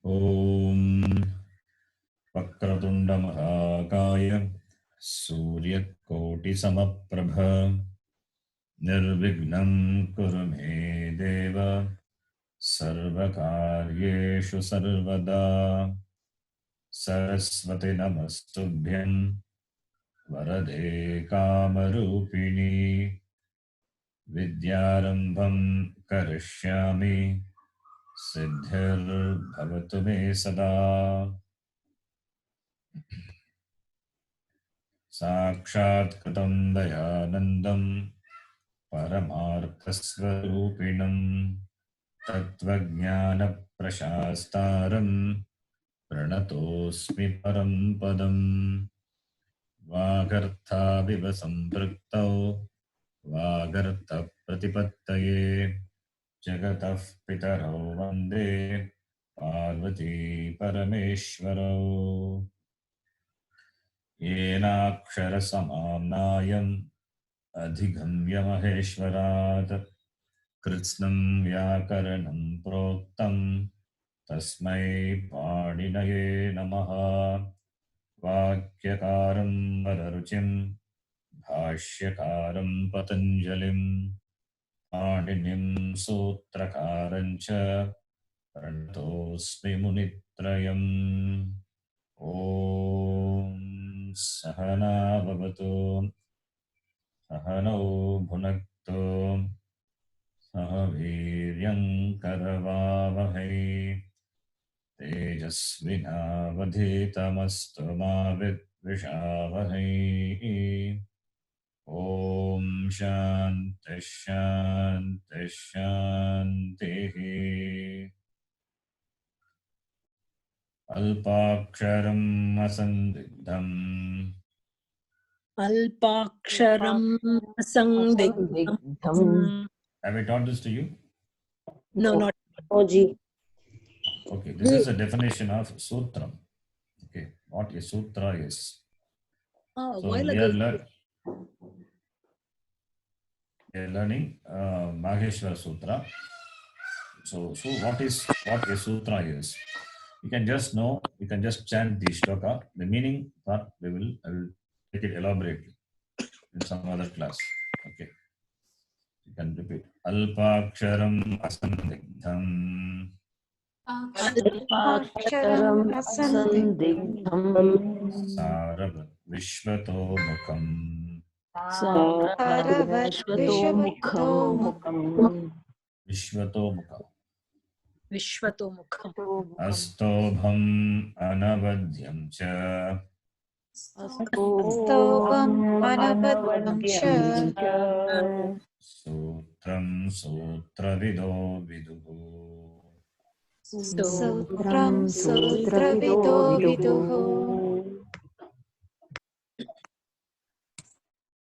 ॐ वक्रतुण्डमहाकाय सूर्यकोटिसमप्रभ निर्विघ्नं कुरु मे देव सर्वकार्येषु सर्वदा। सरस्वती नमस्तुभ्यं वरदे कामरूपिणी विद्यारम्भं करिष्यामि सिद्धिर्भवतु मे सदा। साक्षात् कृतं दयानन्दं परमार्थस्वरूपिणं तत्त्वज्ञानप्रशास्तारं प्रणतोऽस्मि परं पदं। वागर्थाविव सम्पृक्तौ वागर्थप्रतिपत्तये जगतः पितरौ वन्दे पार्वती परमेश्वरौ। येनाक्षरसमाम्नायम् अधिगम्य महेश्वरात् कृत्स्नं व्याकरणं प्रोक्तं तस्मै पाणिनये नमः। वाक्यकारं वररुचिं भाष्यकारं पतञ्जलिं पाणिनिं सूत्रकारं च प्रणतोऽस्मि मुनित्रयम्। ॐ सहना भवतु सहनौ भुनक्तु सह वीर्यं करवावहै तेजस्विनावधीतमस्तु मा विद्विषावहै। ॐ शान्तिः शान्तिः शान्तिः। अल्पाक्षरम् असन्दिग्धम् अल्पाक्षरम् असंदिग्धम्. Have I taught this to you? No, not. Oji. Okay, this is a definition of sutram. Okay, what a sutra is. Oh, So while we ago. are learning Maheshwara Sutra. So what a sutra is? You can just know, you can just chant the shloka. The meaning part I will take it elaborately in some other class. Okay, you can repeat. Alpaksharam asandigdham. Alpaksharam asandigdham Saravat vishvato mukham. Saravat vishvato mukham Vishvato mukha. Vishvato mukham. Astobham anavadyam cha. Astobham anavadyam cha Sutram sutravido viduhu. Sutram sutravido viduhu.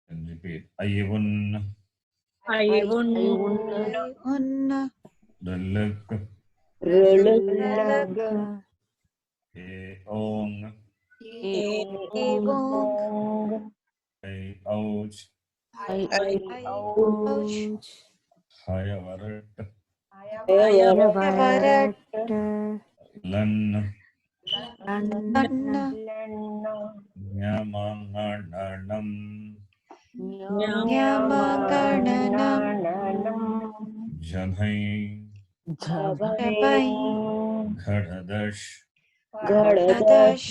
And repeat. Ayivun. Ayvun. Dalak. Rilak. Eong. Evong. Ouch. Ouch. Hayavarat. Hayavarat. Lan. Anna. Nyamangananam. Nyamagananam. Jabhai. Jabai. Ghadadash. Gadadash.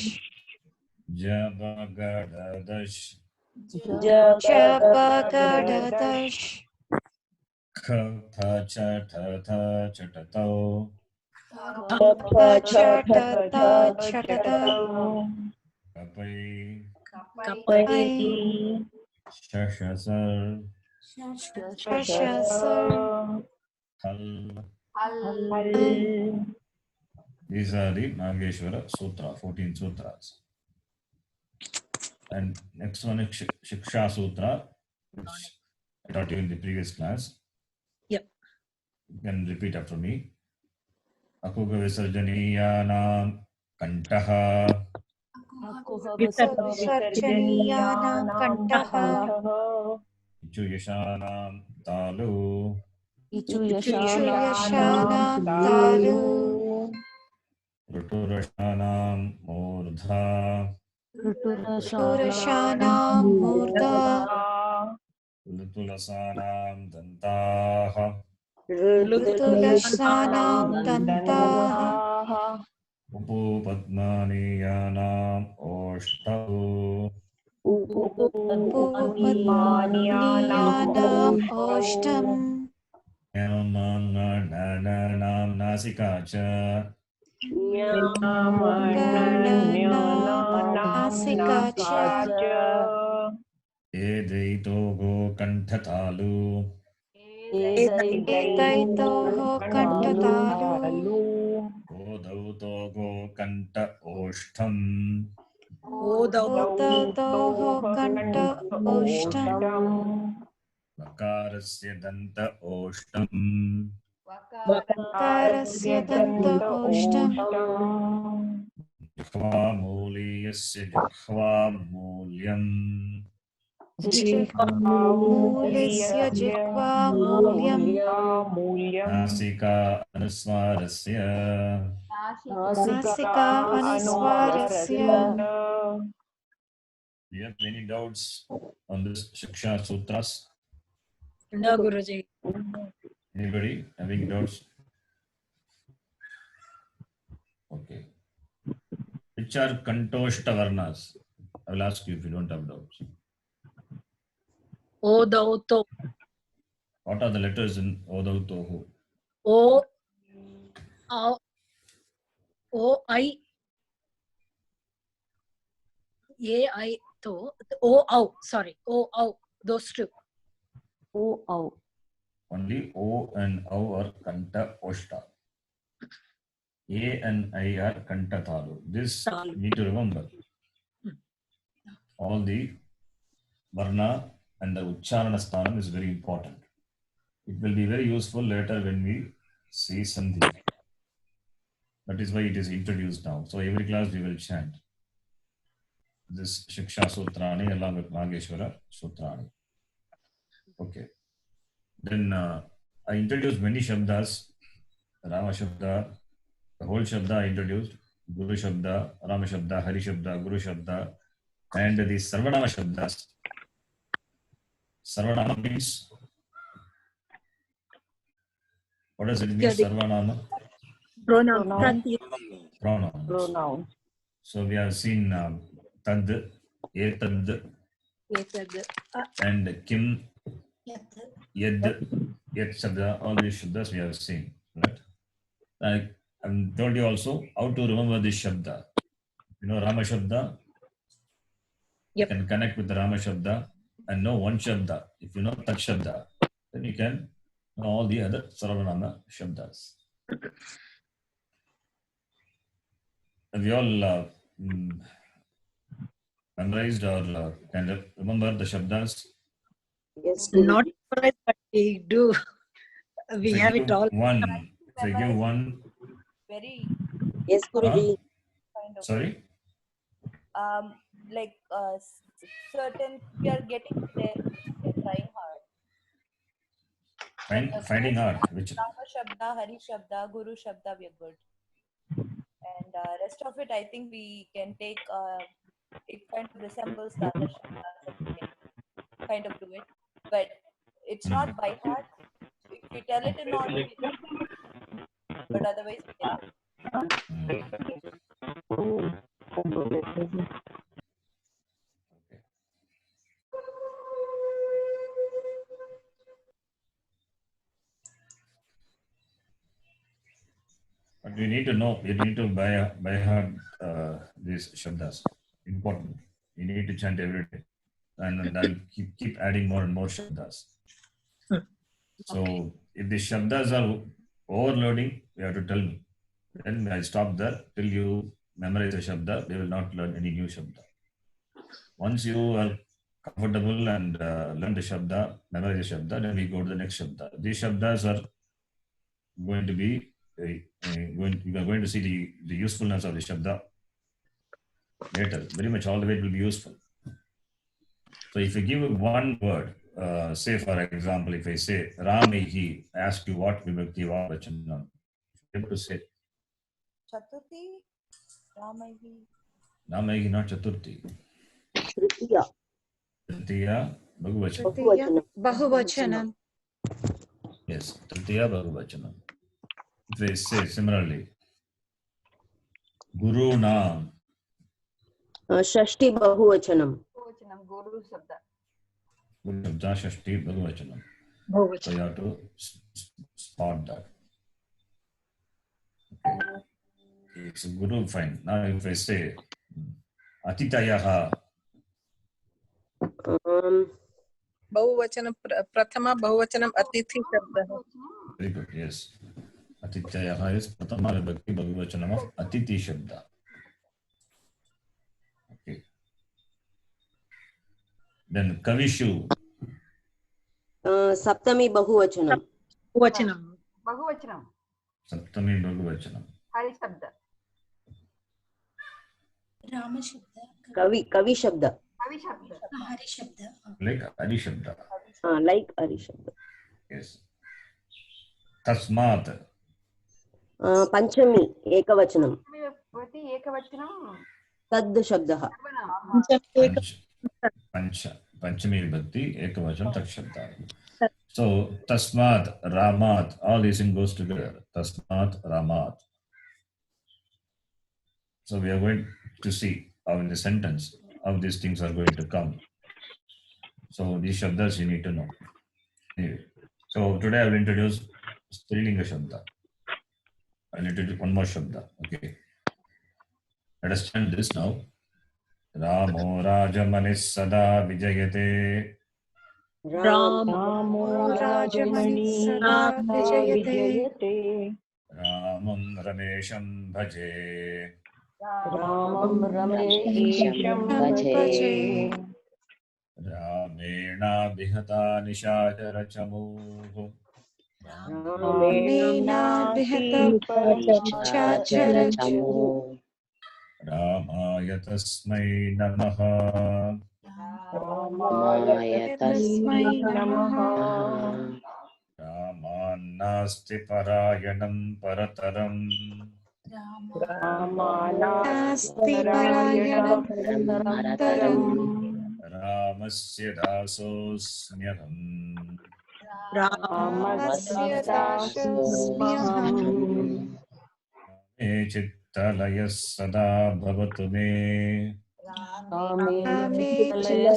Jabagadadash. Jabagadadash. Kha cha tha tha chatatau. Chatata chatatau. Kapai. Kapai. Shashasar. Shashasar. Hal. These are the Nageshwara Sutra, 14 sutras. And next one is Shiksha Sutra, which I taught you in the previous class. Yep. You can repeat after me. Akuga Visarjaniyanam Kantaha. Visarjaniyanam kantaha. Ichuyashanam Talu. Ichuyashanam talu. ऋतुरषाणां मूर्धा Purushanam Murta ऋतुलसानां दन्ताः Ritulasanam Dantaha उपपद्मानि Yanam ओष्ठौ Upadniyanam Oshtam नानां नासिका च Gananam Nasikacha एदैतो गोकण्ठतालु Edaitoho Kantatalu गोधौतो गोकण्ठ ओष्ठम् Odatoho Kanta Oshtam वकारस्य दन्त ओष्ठम् Karasya Danta Oshtam जिह्वामूलीयस्य जिह्वामूल्यम् Jihmulisya Jihva Mulyam नासिका अनुस्वारस्य Nasika Anuswarasya. Do you have any doubts on this Shiksha Sutras? No, Guruji. Anybody having doubts? Okay. Which are Kantoshta Varnas? I will ask you if you don't have doubts. Odauto. What are the letters in Odautohu? O. Au. O. I. A. I. To. O. Au. Sorry. O. Au. Those two. Only O and O are Kanta Oshta. A and I are Kanta Thalu. This you need to remember. All the Varna and the Ucharana Sthanam is very important. It will be very useful later when we see Sandhi. That is why it is introduced now. So every class we will chant this Shiksha Sutrani along with Nageshwara Sutrani. Okay. Then I introduced many Shabdas. Rama Shabda, the whole Shabda I introduced. Guru Shabda, Rama Shabda, Hari Shabda, Guru Shabda, and the Sarvanama Shabdas. Sarvanama means, what does it mean, Sarvanama? Pronoun. Pronouns. So we have seen Tad, Etad, and Kim, Yed, Yet Shabda, all these Shabdas we have seen. Right? I told you also how to remember this Shabda. You know Rama Shabda? You can connect with the Rama Shabda and know one Shabda. If you know Tat Shabda, then you can know all the other Sarvanama Shabdas. Have you all memorized or kind of remember the Shabdas? Not memorized, but we do. We have it all. One. If I give one. Very Yes, Guruji. kind of Sorry? like certain we are getting there, we are trying hard. Finding hard. Which? Rama Shabda, Hari Shabda, Guru Shabda, we are good. And rest of it, I think we can take, it kind of resembles the other Shabdas and we can kind of do it. But it's not by heart. If we tell it in order, but otherwise, yeah. But you need to know, you need to by heart these Shabdas. Important. You need to chant every day. And then I'll keep adding more and more Shabdas. So if the Shabdas are overloading, you have to tell me. Then I stop there till you memorize the Shabda. They will not learn any new Shabda. Once you are comfortable and learn the Shabda, memorize the Shabda, then we go to the next Shabda. These Shabdas are going to be, you are going to see the usefulness of the Shabda later. Very much all the way it will be useful. So if you give one word, say for example, if I say Ramihi, I ask you what Vibhakti Vavachanam, you have to say. Chaturthi, Ramaihi. Ramaihi, not Chaturthi. Tritiya. Tritiya, Bahuvachanam. Bahuvachanam. Bahuvachanam. Yes, Tritiya Bahuvachanam. If I say similarly, Guru Naam, Shashti Bahuvachanam. Guru Shabda Shashti Bahuvachanam. So Bahuvachanam. you have to spot that. Okay. It's Guru, fine. Now if I say Atitayaha, बहुवचन प्रथमा बहुवचनम अतिथि शब्दः. very good, yes. Atitayaha is Pratama Vibhakti Bahuvachanam of Atiti Shabda. Okay. Then Kavishu, Saptami Bahuvachanam. Bahuvachanam. बहुवचनम Saptami Bahuvachanam. Hari शब्द राम शब्द Kavi Shabda. कवि शब्द हरि शब्द Like Adi Shabda. Like Ari Shabda. Yes. Tasmat, Panchami Ekavachanam. भवति एकवचनं Tad Shabdah. Panchami Vibhakti, Ekavachanam, Tak Shabda. So Tasmat, Ramat, all these things goes together. Tasmat, Ramat. So we are going to see how in the sentence how these things are going to come. So these shabdas you need to know. Anyway, so today I will introduce Strilinga Shabda. I will introduce one more Shabda. Okay. Let us chant this now. Ramo Rajamanis Sada Vijayate. Ramo Rajamani sada vijayate. Ramam Ramesham Bhaje. Ramam Ramesham Bhaje. Ramena Bihata Nishachara Chamuhu. Ramena vihata chachara Ramaya Tasmai Namaha. tasmai namaha. Ramannasti Parayanam Parataram. Nasti parayanam taram. Ramasya Dasosmyaham. Ramasya dashyamyaham. Me Chittalaya Sada Bhavatu Me. Ame chitlaya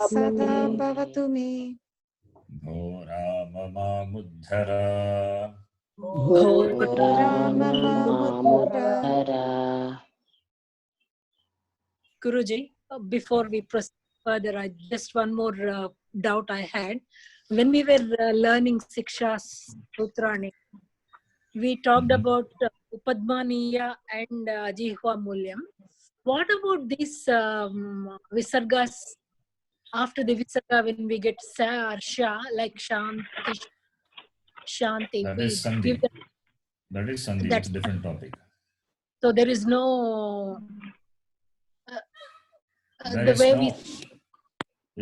sada bhavatu me. Bho Rama Mamuddhara. Rama mamudra. Guruji, before we proceed further, just one more doubt I had. When we were learning Siksha Sutrani, we talked about Upadmaniya and Jihva Mulyam. What about these Visargas after the Visarga when we get Sa or Sha, like Shanti, Shanti? That we is Sandhi. give them, That is Sandhi. That's- It's a different topic. so there is no There the is way no, we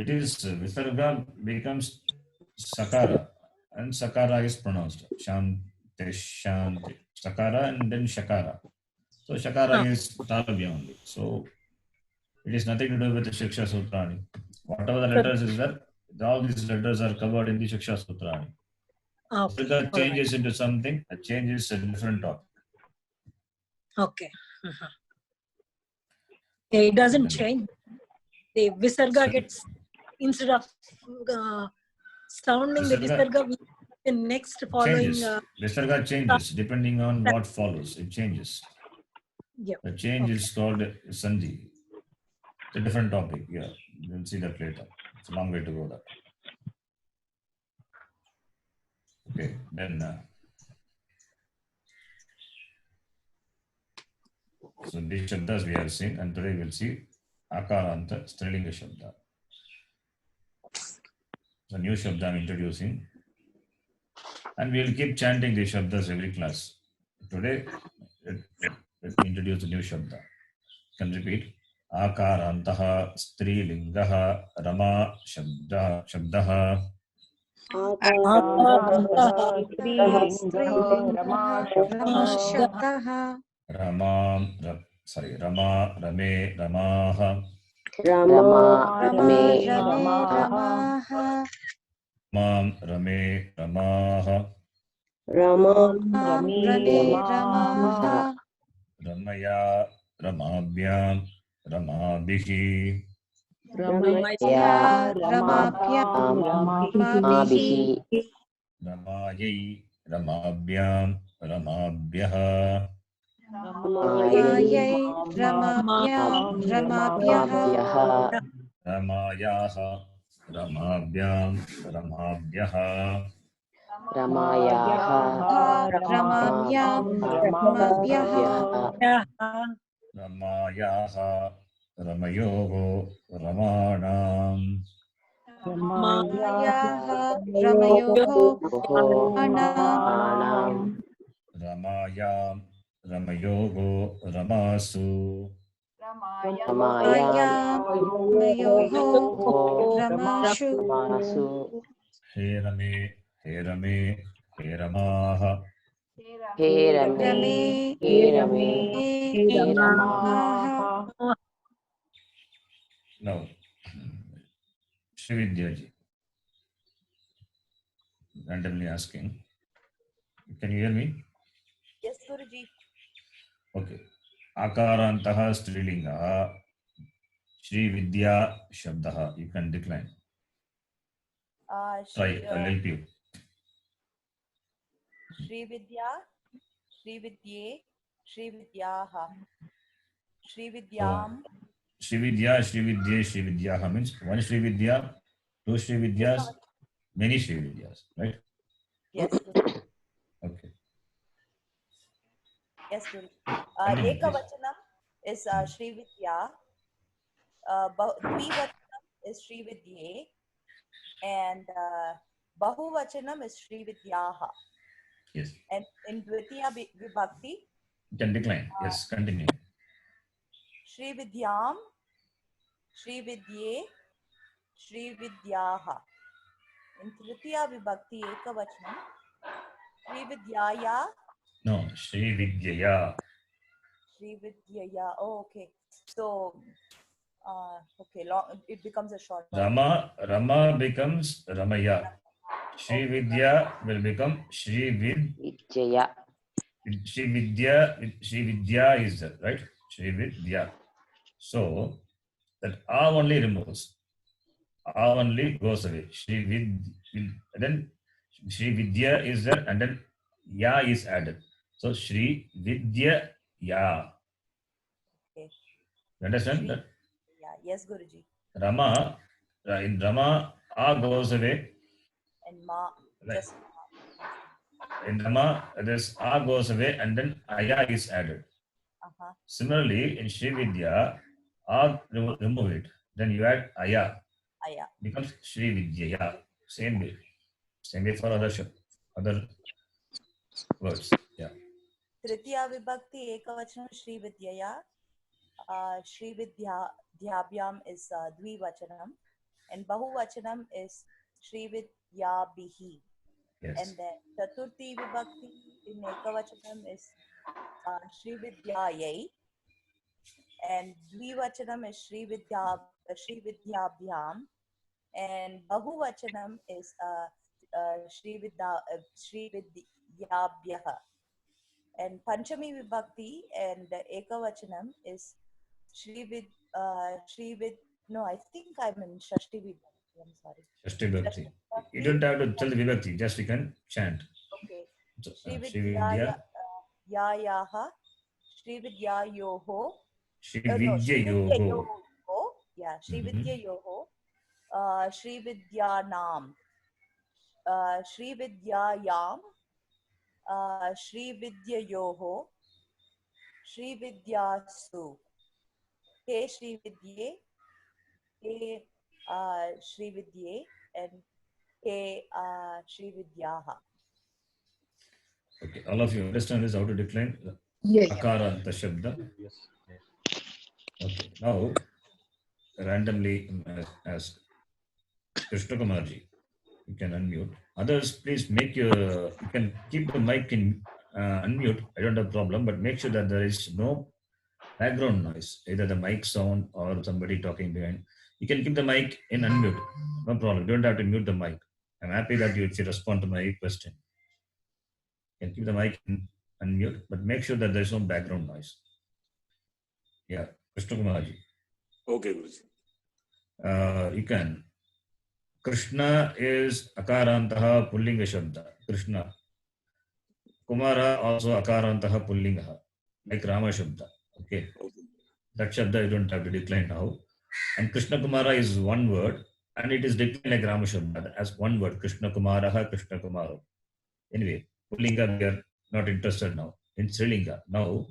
it is Visarga becomes Sakara and Sakara is pronounced Shanti, Shanti. Sakara and then Shakara. So Shakara is Talavya only. So it is nothing to do with the Shiksha Sutrani. Whatever the letters is there, all these letters are covered in the Shiksha Sutrani. okay. If that changes into something, that changes a different topic. Okay. It doesn't change. The Visarga gets, instead of sounding the Visarga, we the next following. Changes. Visarga changes depending on what follows. It changes. Yeah. The change is called Sandhi. It's a different topic. Yeah, we'll see that later. It's a long way to go there. Okay, then. So these shabdas we have seen, and today we'll see Akaranta Strilinga Shabda. So new Shabda I'm introducing. And we'll keep chanting these Shabdas every class. Today, let me introduce a new Shabda. You can repeat. Akarantaha Strilingaha Rama Shabdaha स्त्री रमशब्दः रमा रमे रमाः रमा रमा रमे रमे रमाः मां रमे रमाः रमा मां रमे रमाः रमया रमाभ्यां रमाभिः रमया रमाभ्यां रमाभिः रमायै रमाभ्यां रमाभ्यः रमायै रमाभ्यां रमाभ्यः रमायाः रमाभ्यां रमाभ्यः रमायाः रमाभ्यां रमाभ्यः रमायाः रमयोः रमाणां रमायाः रमयोः रमाणां रमायां रमयोः रमासु रमायां रमयोः रमाशु हे रमे हे रमाः हे रमे हे रमे हे रमाः Now, Srividya ji, randomly asking, can you hear me? Yes, Guruji. Okay. Akarantah strilinga Shri Vidya Shabdaha. You can decline. Try, I'll help you. Shri Vidya, Shri Vidye, Shri Vidyaha, Shri Vidyam. Shri Vidya, Shri Vidyaha means one Shri Vidya, two Shri Vidyas, many Shri Vidyas, right? Yes. Okay. Yes, Guru. Ekavachanam is Shri Vidya. Dvivachanam is Shri Vidye. And Bahuvachanam is Shri Vidyaha. Yes. And in Dvitiya Vibhakti, You can decline. Yes, continue. Shri Vidyam, Shri Vidye, Shri Vidyaha. In Tritiya Vibhakti Ekavachanam, Shri Vidyaya. No, Shri Vidyaya. Shri Vidyaya. Oh, okay. So, okay, long, it becomes a short one. Rama becomes Ramaya. Shri Vidya will become Shri Vidyaya. Shri Vidya is there, right? Shri Vidya. So that A only removes. A only goes away. Then Shri Vidya is there, and then Ya is added. So Shri Vidya Ya. Okay. You understand Shri, that? yeah. Yes, Guruji. Rama, in Rama, A goes away. And Ma, Right. just In Rama, this A goes away, and then Aya is added. Similarly, in Shri Vidya, A remove it. Then you add Aya. Aya. Becomes Shri Vidyaya. Same way. Same way for other words. Yeah. Tritiya Vibhakti Ekavachanam Shri Vidyaya. Shri Vidyabhyam is Dvivachanam. And Bahuvachanam is Shri Vidyabihi. Yes. And then Chaturthi Vibhakti in Ekavachanam is Shri Vidyayai. And Dvivachanam is Shri Vidyabhyam. And Bahuvachanam is Shri Vidyabhyaha. And Panchami Vibhakti and Ekavachanam is no, I think I'm in Shashti Vibhakti. I'm sorry. Shashti Vibhakti. You don't have to tell the Vibhakti, just you can chant. Okay. So, Shri Shri Vidya. Yayaha, Shri Vidyayoho. Shri No, Shri Vidyayoho. Vidyayoho. Yeah, Shri Vidyayoho. Shri Vidyanam. Shri Vidyayam. Shri Vidyayoho. Shri Vidyasu. He Shri Vidye. He Shri Vidye. And He Shri Vidyaha. Okay, all of you understand this, how to decline Akaranta Shabda? Yes. Okay, now randomly ask Krishna Kumarji. You can unmute. Others, please you can keep the mic in unmute. I don't have problem, but make sure that there is no background noise, either the mic sound or somebody talking behind. You can keep the mic in unmute. No problem. You don't have to mute the mic. I'm happy that if you respond to my question. You can keep the mic in unmute, but make sure that there's no background noise. Yeah, Krishna Kumarji. Okay, Guruji. You can. Krishna is akarantaha pullinga shabda. Krishna. Kumara also akarantaha pullinga, like Rama shabda. Okay. That shabda you don't have to decline now. And Krishna Kumara is one word, and it is declined like Rama shabda as one word. Krishna Kumaraha, Krishna Kumaro. Anyway, pullinga we are not interested now. In Srilinga, now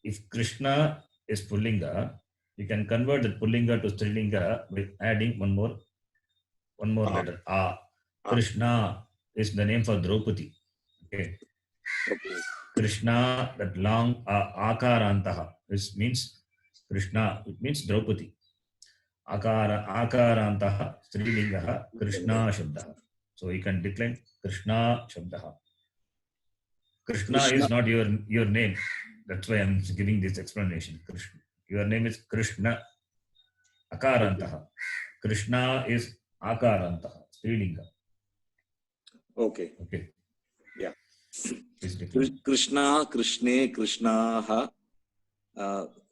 if Krishna is pullinga, you can convert the pullinga to Strilinga by adding one more letter. Krishna is the name for Draupadi. Okay. Krishna, that long akarantaha, this means Krishna, it means Draupadi. Akarantaha, Strilinga, Krishna Shabda. So you can decline Krishna Shabda. Krishna is not your name. That's why I'm giving this explanation. Krishna. Your name is Krishna. Akarantaha. Krishna is Akarantaha. Strilinga. Okay. Okay. Yeah. Krishna, Krishne, Krishnaha.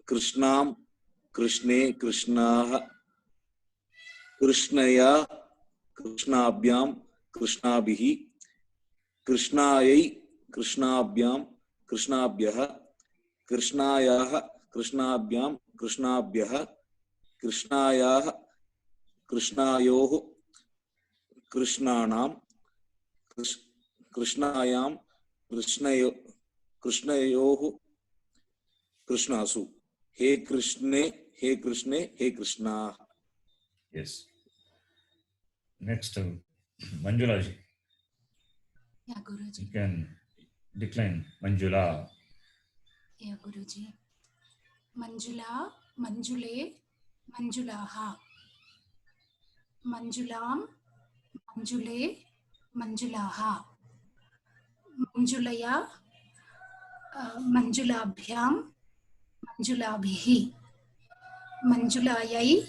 Krishnam, Krishne, Krishnaha. Krishnaya, Krishnabhyam, Krishnabhihi. Krishnayai, Krishnabhyam, Krishnabhyaha. Krishnayah, Krishnabhyam, Krishnabhyaha. Krishnayah, Krishnayoh, Krishnanam. Krishnayam, Krishnayoh, Krishnasu. He Krishne, He Krishne, He Krishna. Yes. Next, Manjulaji. Yeah, Guruji. You can decline Manjula. Yeah, Guruji. Manjula, Manjule, Manjulaha. Manjulam, Manjule, Manjulaha. Manjulaya, Manjulabhyam, Manjulabhihi. Manjulayai,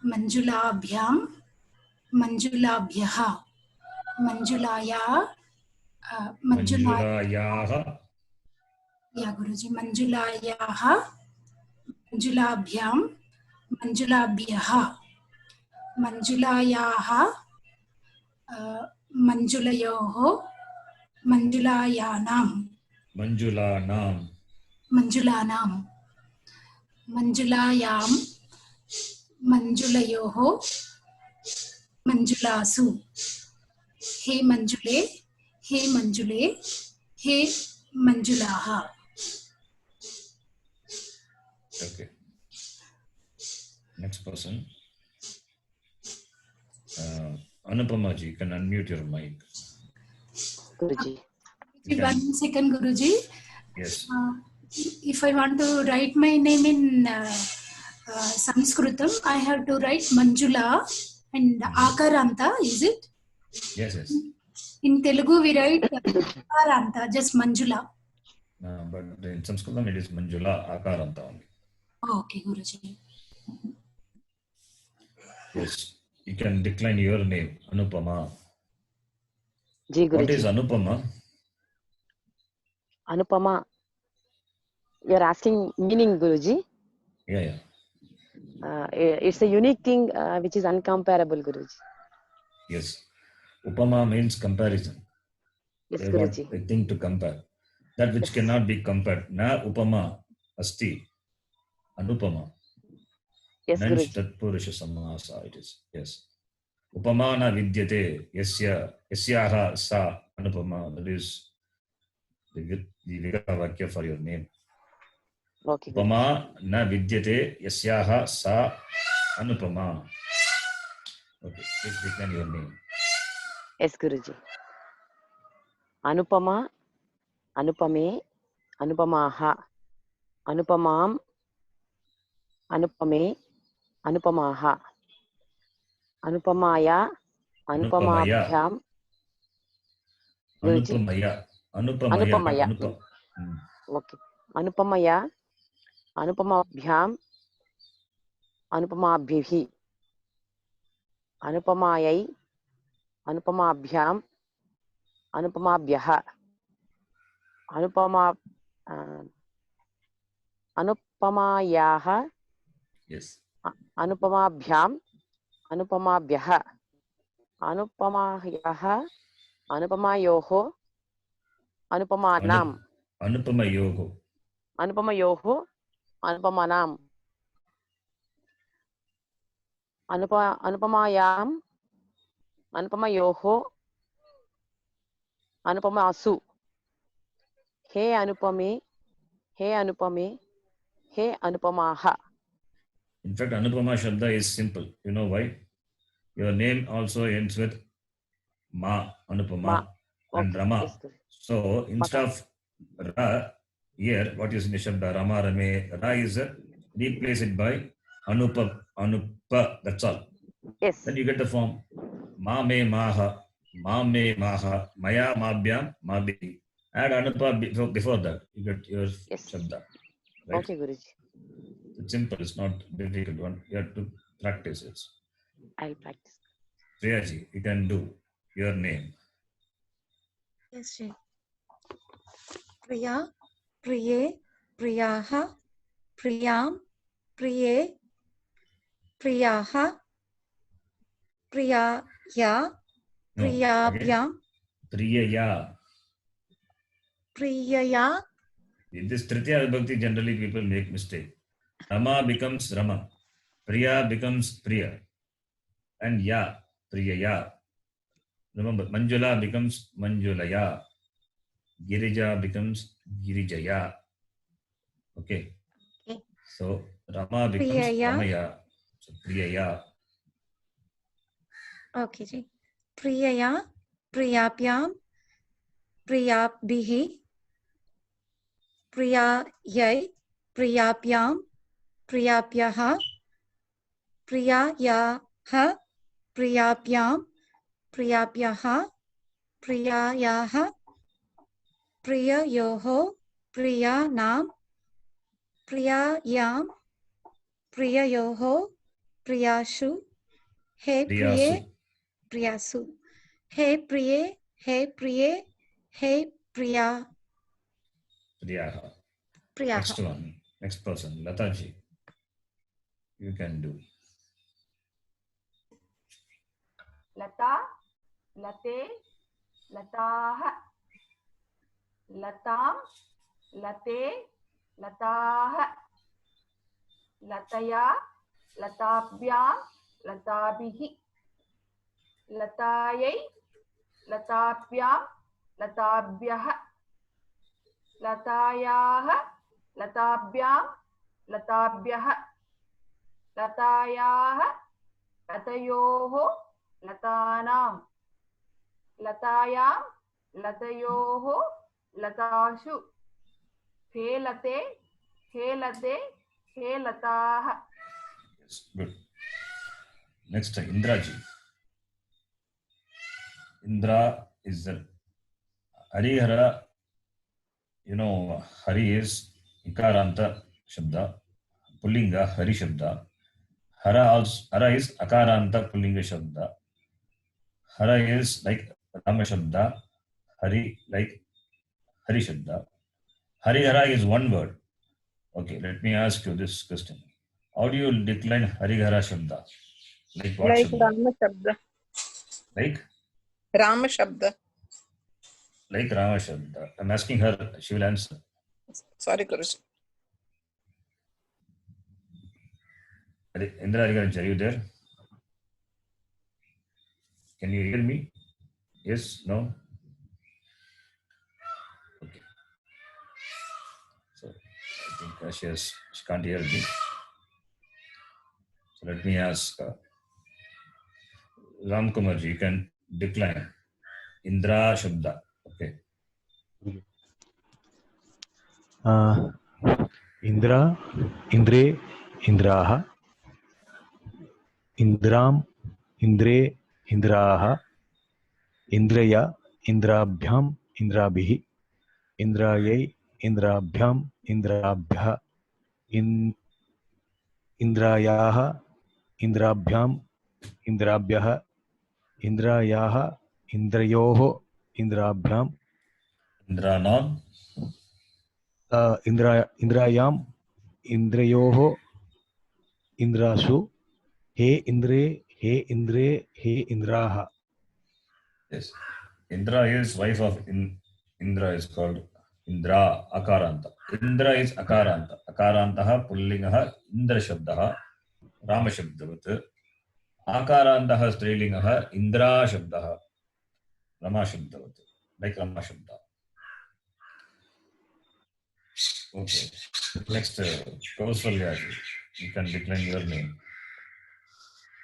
Manjulabhyam, Manjulabhyaha. Manjulaya, Manjulayaha. Yeah, Guruji. Manjulayaha, Manjulabhyam, Manjulabhyaha. Manjulayaha, Manjulayoho, Manjulayanam. Manjulanam. Manjulanam. Manjulayam, Manjulayoho, Manjulasu. He Manjule, He Manjule, He Manjulaha. Okay. Next person. Anupamaji, you can unmute your mic. Guruji. One second, Guruji. Yes. If I want to write my name in Sanskritam, I have to write Manjula and Akaranta, is it? Yes, yes. In Telugu, we write Akaranta, just Manjula. But in Sanskritam, it is Manjula Akaranta only. Okay, Guruji. Yes. You can decline your name, Anupama. Ji Guruji. What is Anupama? Anupama. You are asking meaning, Guruji? Yeah. It's a unique thing which is uncomparable, Guruji. Yes. Upama means comparison. Yes, They want Guruji. a thing to compare. That which cannot be compared. Na upama asti. Anupama. Yes, Nanch Guruji. tatpurusha samasa it is. Yes. Upama na vidyate yasyaha sa anupama. That is the Vigara Vakya for your name. Okay. Upama na vidyate yasyaha sa anupama. Okay, please decline your name. Yes, Guruji. Anupama, Anupame, Anupamaha, Anupamam, Anupame, Anupamaha, Anupamaya, अनुपमाभ्याम गुरुजी अनुपमया okay अनुपमया अनुपमाभ्याम अनुपमाभिः अनुपमायै अनुपमाभ्याम अनुपमाभ्यः अनुपमा अनुपमायाः Yes. अनुपमाभ्याम अनुपमाभ्यः अनुपमायाः अनुपमायोः अनुपमानाम् अनुपमयोः अनुपमयोः अनुपमानाम् अनुपमायाम् अनुपमयोः अनुपमासु हे अनुपमे हे अनुपमे हे अनुपमाः. In fact, Anupama Shabda is simple. You know why? Your name also ends with Ma, Anupama, and Rama. Yes, so instead of Ra, here, what is in the Shabda? Rama, Rame, Ra is replace it by Anupa, that's all. Yes. Then you get the form. Ma me maha, ma me maha, maya mabhyam, mabhi. Add Anupa before that. You get your Shabda. Right? Okay, Guruji. It's simple, it's not difficult one. You have to practice it. I'll practice. Priyaji, you can do your name. Yes, Ji. Priya, Priye, Priyaha, Priyam, Priye, Priyaha, Priyaya, No, Priyabhyam, Priyaya. Priyaya. In this Tritiya Vibhakti, generally people make mistake. Rama becomes Rama. Priya becomes Priya. And Ya, Priyaya. Remember, Manjula becomes Manjulaya. Girija becomes Girijaya. Okay. So Rama becomes Priyaya. Ramaya. So Priyaya. Okay, Ji. Priyaya, Priyabhyam, Priyabhihi, Priyayai, Priyabhyam, Priyabhyaha, Priyayaha, Priyabhyam, Priyabhyaha, Priyayaha, Priyayoho, Priyanam, Priyayam, Priyayoho, Priyashu, He Priye, Priyasu. He Priye, He Priye, He Priya. Priyaha. Priyaha. Next one. Next person. Lataji. You can do. Lata, Late, Lataha. Latam, Late, Lataha. Lataya, Latabhyam, Latabihi. Latayai, Latabhyam, Latabhyaha. Latayaha, Latabhyam, Latabhyaha. Latayaha, Latayoho, Latanam. Latayam, Latayoho, Latashu. He Late, He Late, He Lataha. Yes, good. Next, Indraji. Indra is the Harihara. You know, Hari is Ikaranta Shabda, Pullinga Hari Shabda. Hara is Akaranta Pullinga Shabda. Hara is like Rama Shabda. Hari like Hari Shabda. Harihara is one word. Okay, let me ask you this question. How do you decline Harihara Shabda? Like what Like Shabda? Rama Shabda. Like? Rama Shabda. Like Rama Shabda. I'm asking her, she will answer. Sorry, Guruji. Indra, are you there? Can you hear me? Yes? No? Okay. So I think she can't hear me. So let me ask Ram Kumarji, you can decline Indra Shabda. Okay. Indra, Indre, Indraha, Indram, Indre, इन्द्राः इन्द्रय इन्द्राभ्याम् इन्द्राभिः इन्द्रायै इन्द्राभ्याम् इन्द्राभ्यः इन्द्रायाः इन्द्राभ्याम् इन्द्राभ्यः इन्द्रायाः इन्द्रयोः इन्द्राभ्याम् Indranan. इन्द्रायाम् इन्द्रयोः इन्द्रासु हे इन्द्रे हे इन्द्रे हे इन्द्राः. Yes. Indra is wife of Indra is called Indra Akaranta. Indra is Akaranta. Akarantaha Pullingaha Indra Shabdaha Rama Shabdavat. Akarantaha Strilingaha Indra Shabdaha Rama Shabdavat. Like Rama Shabda. Okay. Next, Kausalya. You can decline your name.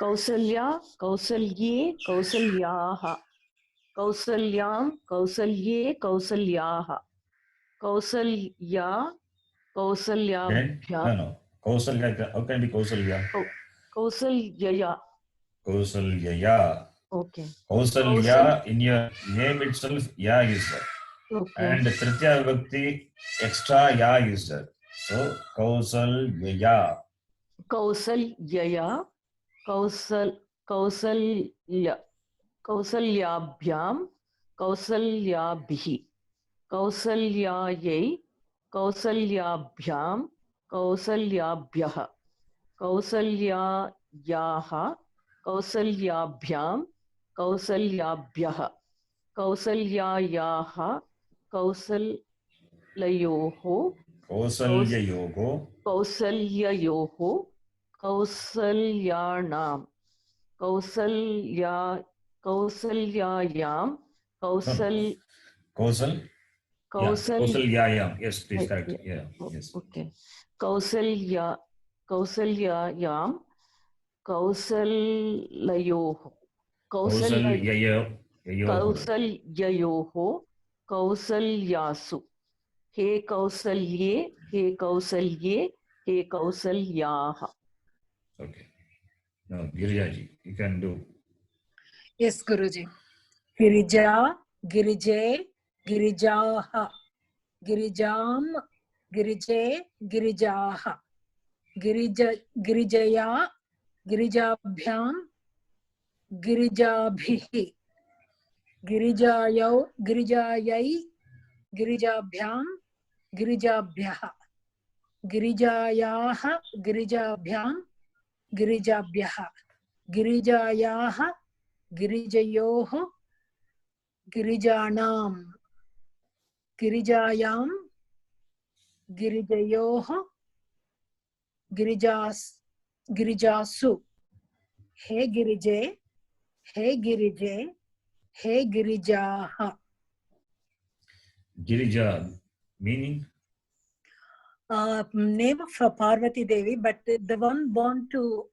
कौसल्या कौसल्ये कौसल्याः कौसल्यां कौसल्ये कौसल्याः कौसल्या कौसल्याभ्यां No. Kausalya. How can it be Kausalya? कौसल्यया. Kausalyaya. Okay. Kausalya in your name itself, ya is there. Okay. And Tritiya Vibhakti extra ya is there. So Kausalyaya. कौसल्यया कौसल्य कौसल्याभ्यां कौसल्याभिः कौसल्यायै कौसल्याभ्यां कौसल्याभ्यः कौसल्यायाः कौसल्याभ्यां कौसल्याभ्यः कौसल्यायाः कौसल्ययोः Kausalyayogo. कौसल्ययोः कौसल्याणां कौसल्यायां Kausalyayam. Yes, please correct. Yeah. Yes. Okay. कौसल्यायां कौसल्ययोः कौसल्ययोः कौसल्यासु हे कौसल्ये हे कौसल्ये हे कौसल्याः. Okay. Now, Girijaji, you can do. Yes, Guruji. Girija, Girije, Girijaha. Girijam, Girije, Girijaha. Girijaya, Girijabhyam, Girijabhihi. Girijayau, Girijayai, Girijabhyam, Girijabhyaha. Girijayaha, Girijabhyam, Girijabhyaha. Girijayaha, Girijayoho, Girijanam. Girijayam, Girijayoho, Girijasu. He Girije, He Girije, He Girijaha. Girija, meaning? Name of Parvati Devi, but the one born to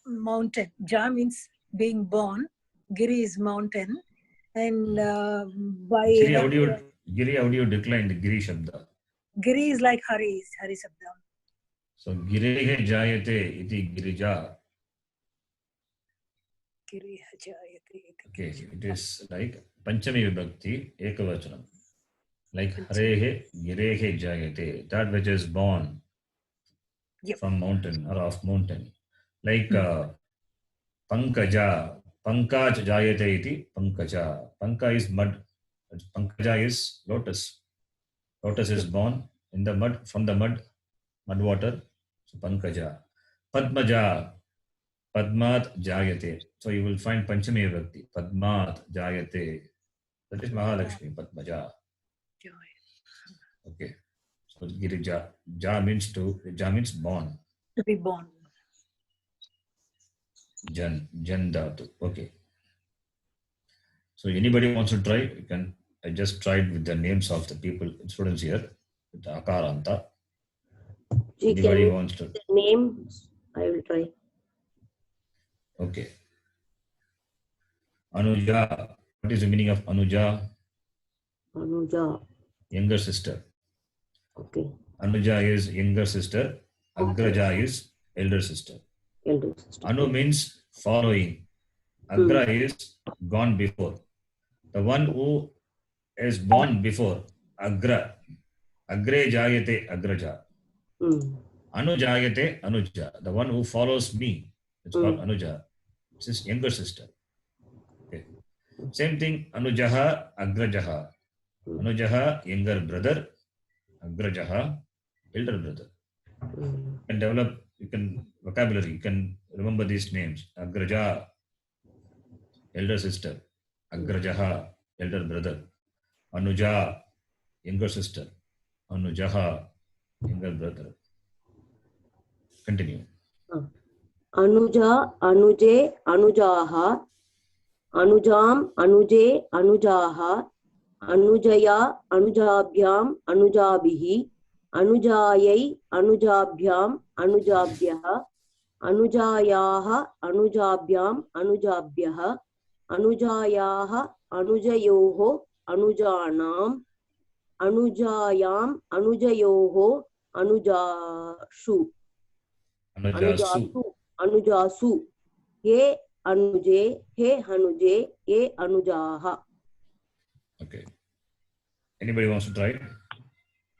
mountain. Ja means being born. Giri is mountain. And by Giri, how do you decline the Giri Shabda? Giri is like Hari Shabda. So Girehe Jayate iti Girija. Giri Jayate. Okay, it is like Panchami Vibhakti, Ekavachanam. Like Harehe, Girehe Jayate, that which is born from mountain or off mountain. Like Pankaja, Pankaj Jayate iti Pankaja. Panka is mud. Pankaja is lotus. Lotus is born in the mud, from the mud water. So Pankaja. Padmaja, Padmat Jayate. So you will find Panchami Vibhakti. Padmat Jayate. That is Mahalakshmi, Padmaja. Okay. So Girija. Ja means born. To be born. Jan Dhatu. Okay. So anybody wants to try, you can. I just tried with the names of the people, students here, with the Akaranta. Anybody wants to? Name, I will try. Okay. Anuja. What is the meaning of Anuja? Anuja. Younger sister. Okay. Anuja is younger sister. Agraja is elder sister. Elder sister. Anu means following. Agra is gone before. The one who is born before, Agra. Agre jayate agraja. Anujayate anuja. The one who follows me, it's called Anuja. It's his younger sister. Okay. Same thing, Anujaha, Agrajaha. Anujaha, younger brother. Agrajaha, elder brother. You can develop, you can vocabulary, you can remember these names. Agraja, elder sister. Agrajaha, elder brother. Anuja, younger sister. Anujaha, younger brother. Continue. Anuja, Anuje, Anujaha. Anujam, Anuje, Anujaha. Anujaya, Anujabhyam, Anujabihi. Anujayai, Anujabhyam, Anujabhyaha. Anujayaha, Anujabhyam, Anujabhyaha. Anujayaha, Anujayoho, Anujanam. Anujayam, Anujayoho, Anujashu. Anujasu. He Anuje, he Hanuje, ye Anujaha. Okay. Anybody wants to try?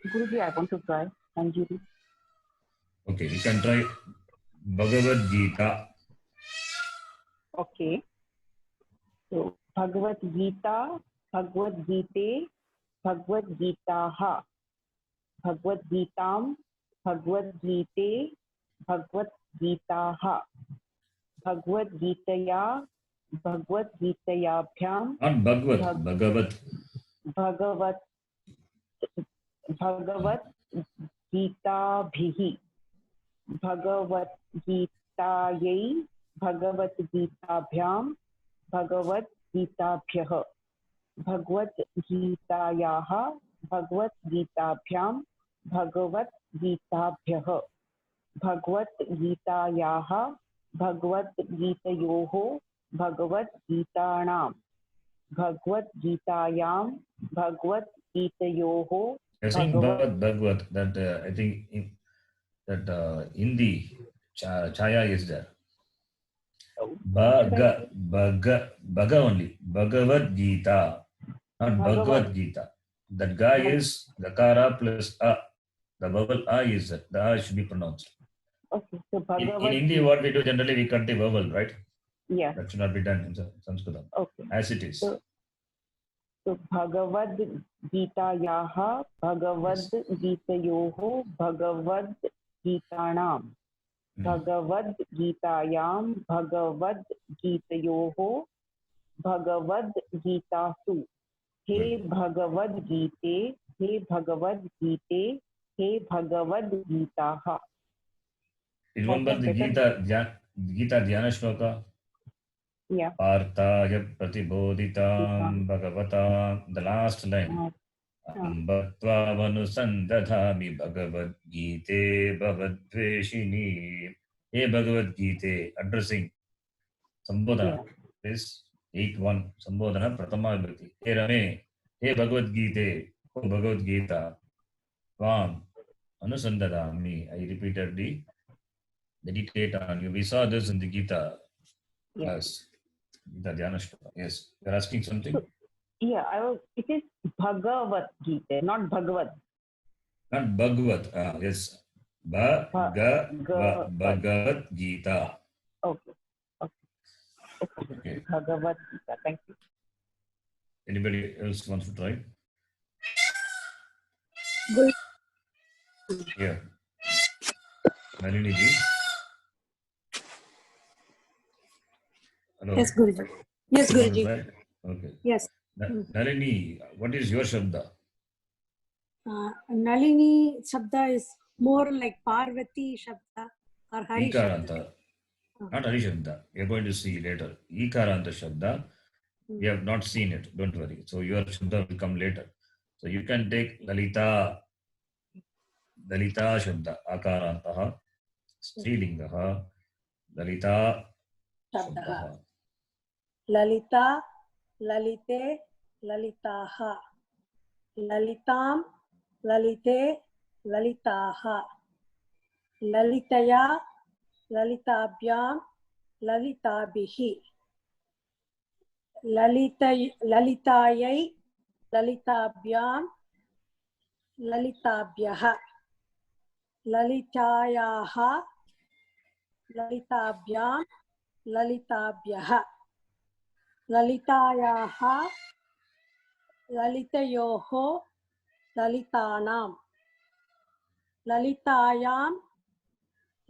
Guruji, I want to try. Anjali. Okay, you can try Bhagavad Gita. Okay. So Bhagavad Gita, Bhagavad Gite, Bhagavad Gitaha, Bhagavad Gitam, Bhagavad Gite, Bhagavad Gitaha, Bhagavad Gitaya, Bhagavad Gitayabhyam. Not Bhagavad, Bhagavat. Bhagavad Gita Bhihi, Bhagavad Gitayai, Bhagavad Gitabhyam, Bhagavad Gitabhyah, Bhagavad Gitayaha, Bhagavad Gitabhyam, Bhagavad Gitabhyah, Bhagavad Gitayaha, Bhagavad Gitayoho, Bhagavad Gitanam, Bhagavad Gitayam, Bhagavad Gitayoho. You're saying Bhagavad, that I think that Hindi Chaya is there. Bhaga only. Bhagavad Gita, not Bhagavad Gita. That guy is Gakara plus A. The vowel A is there. The A should be pronounced. Okay, so In Hindi, what we do generally, we cut the vowel, right? Yeah. That should not be done in Sanskritam. Okay. As it is. So Bhagavad Gitayaha, Bhagavad Gitayoho, Bhagavad Gitanam, Bhagavad Gitayam, Bhagavad Gitayoho, Bhagavad Gitasu. He Bhagavad Gite, He Bhagavad Gite, He Bhagavad Gitaha. Remember the Gita Dhyana Shloka? Yeah. Partaya Pratibodhitam Bhagavata. The last line. Ambatva vanusandadhami Bhagavad Gite Bhavadveshini. Hey Bhagavad Gite, addressing Sambodhana. This 8-1 Sambodhana Pratama Vibhakti. Hey Rame, hey Bhagavad Gite, oh Bhagavad Gita, Vam Anusandadhami. I repeatedly meditate on you. We saw this in the Gita class. Gita Dhyana Shloka. Yes. You're asking something? Yeah, it is Bhagavad Gita, not Bhagavad. Not Bhagavad. Yes. Bhagavad Gita. Okay. Bhagavad Gita. Thank you. Anybody else wants to try? Good. Yeah. Nalini ji. Hello. Yes, Guruji. Yes, Guruji. Right? Okay. Yes. Nalini, what is your Shabda? Nalini Shabda is more like Parvati Shabda or Hari Shabda. Ikaranta. Not Hari Shabda. You're going to see later. Ikaranta Shabda. We have not seen it. Don't worry. So your Shabda will come later. So you can take Lalita. Lalita Shabda. Akarantaha. Strilingaha. Lalita Shabda. Lalita, Lalite, Lalitaha. Lalitam, Lalite, Lalitaha. Lalitaya, Lalitabhyam, Lalitabihi. ललितायै ललिताभ्यां ललिताभ्यः ललितायाः ललिताभ्यां ललिताभ्यः ललितायाः ललितयोः ललितानां ललितायां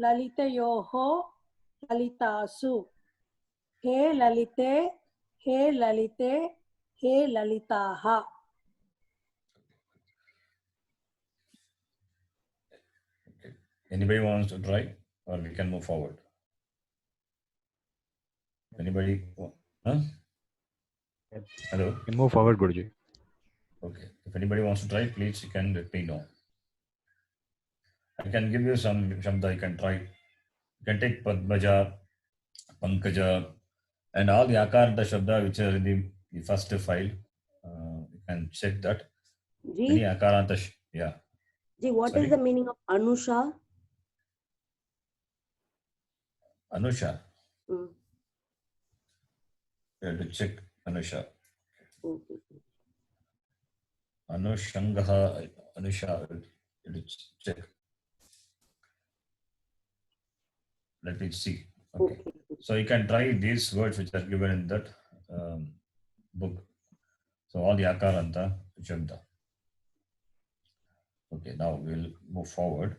ललितयोः ललितासु हे ललिते हे ललिते हे ललिताः. Anybody wants to try, or we can move forward? Anybody? Huh? Hello? You can move forward, Guruji. Okay. If anybody wants to try, please, you can let me know. I can give you some shabda you can try. You can take Padmaja, Pankaja, and all the Akaranta shabda which are in the first file. You can check that. Ji, Any Akaranta, yeah. Ji, what Sorry? is the meaning of Anusha? Anusha. Mm. You have to check Anusha. Okay. Anushangaha, Anusha, you have to check. Let me see. Okay. So you can try these words which are given in that book. So all the Akaranta Shabda. Okay, now we'll move forward.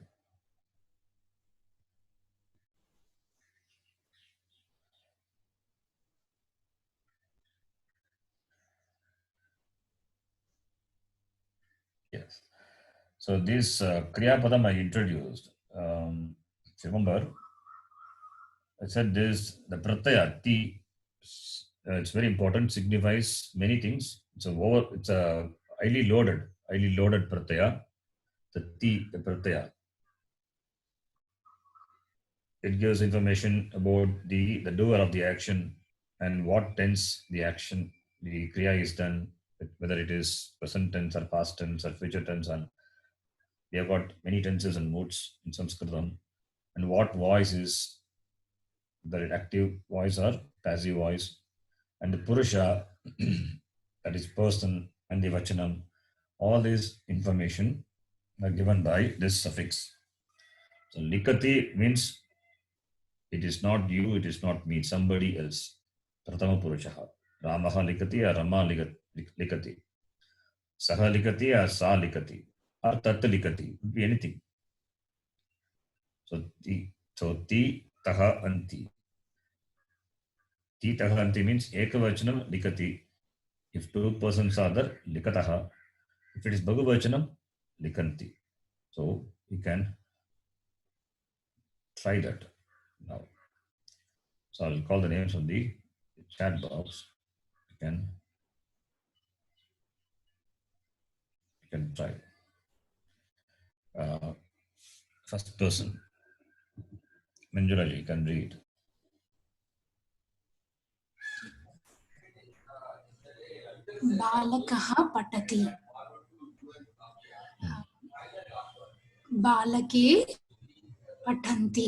Yes. So this Kriya Padam I introduced. Remember, I said this, the pratyaya, ti, it's very important, signifies many things. It's a highly loaded pratyaya. The ti, the pratyaya. It gives information about the doer of the action and what tense the action, the kriya is done, whether it is present tense or past tense or future tense. And we have got many tenses and moods in Sanskritam. And what voice is the active voice or passive voice. And the Purusha, that is person, and the Vachanam, all this information are given by this suffix. So Likati means it is not you, it is not me, somebody else. Pratama Purushaha. Ramaha Likati or Rama Likati. Saha Likati or Sa Likati. Or Tat Likati. Could be anything. So Ti Taha Anti. Ti Taha Anti means Ekavachanam Likati. If two persons are there, Likataha. If it is Bhagavachanam, Likanti. So you can try that now. So I'll call the names of the chat box. You can try. First person. Manjula, you can read. बालकः पठति बालके पठन्ति